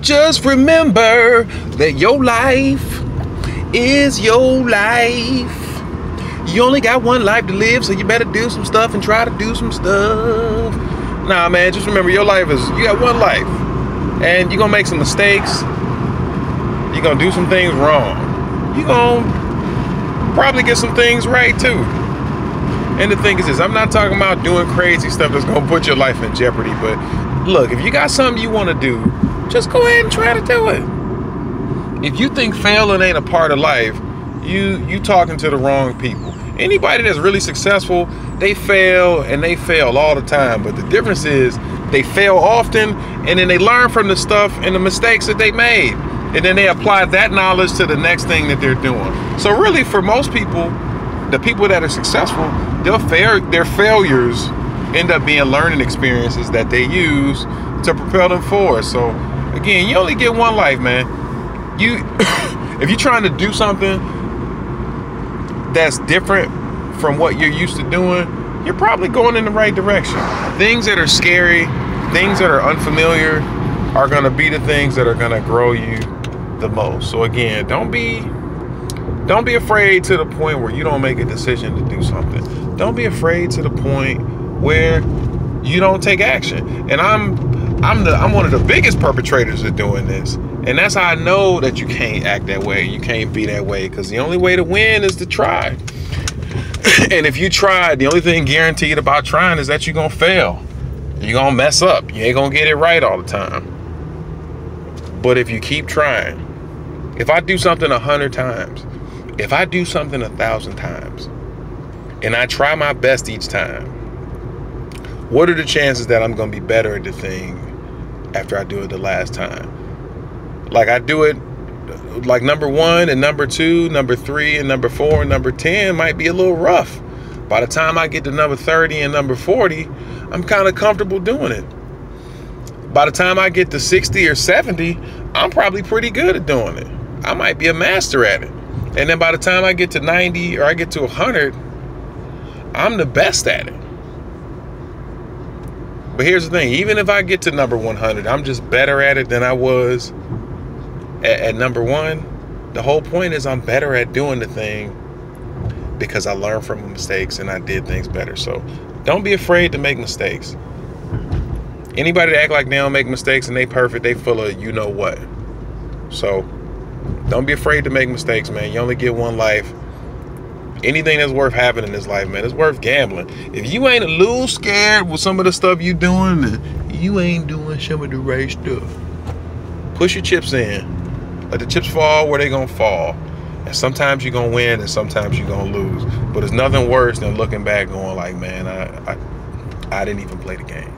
Just remember that your life is your life. You only got one life to live, so you better do some stuff and try to do some stuff. Nah, man, just remember your life is, you got one life. And you're gonna make some mistakes. You're gonna do some things wrong. You're gonna probably get some things right too. And the thing is this, I'm not talking about doing crazy stuff that's gonna put your life in jeopardy, but look, if you got something you wanna do, just go ahead and try to do it. If you think failing ain't a part of life, you talking to the wrong people. Anybody that's really successful, they fail, and they fail all the time. But the difference is they fail often, and then they learn from the stuff and the mistakes that they made. And then they apply that knowledge to the next thing that they're doing. So really, for most people, the people that are successful, their failures end up being learning experiences that they use to propel them forward. So again, you only get one life, man. If you're trying to do something that's different from what you're used to doing, you're probably going in the right direction. Things that are scary, things that are unfamiliar are gonna be the things that are gonna grow you the most. So again, don't be afraid to the point where you don't make a decision to do something. Don't be afraid to the point where you don't take action. And I'm one of the biggest perpetrators of doing this. And that's how I know that you can't act that way. You can't be that way, because the only way to win is to try. And if you try, the only thing guaranteed about trying is that you're gonna fail. You're gonna mess up. You ain't gonna get it right all the time. But if you keep trying, if I do something 100 times, if I do something 1,000 times, and I try my best each time, what are the chances that I'm gonna be better at the thing after I do it the last time? Like, I do it like number 1 and number 2, number 3 and number 4 and number 10 might be a little rough. By the time I get to number 30 and number 40, I'm kind of comfortable doing it. By the time I get to 60 or 70, I'm probably pretty good at doing it. I might be a master at it. And then by the time I get to 90 or I get to 100, I'm the best at it. But here's the thing, even if I get to number 100, I'm just better at it than I was at number 1. The whole point is I'm better at doing the thing because I learned from mistakes and I did things better. So don't be afraid to make mistakes. Anybody that act like they don't make mistakes and they perfect, they full of you know what. So don't be afraid to make mistakes, man. You only get one life. Anything that's worth having in this life, man, it's worth gambling. If you ain't a little scared with some of the stuff you doing, then you ain't doing some of the right stuff. Push your chips in. Let the chips fall where they gonna fall. And sometimes you're gonna win and sometimes you're gonna lose. But it's nothing worse than looking back going like, man, I didn't even play the game.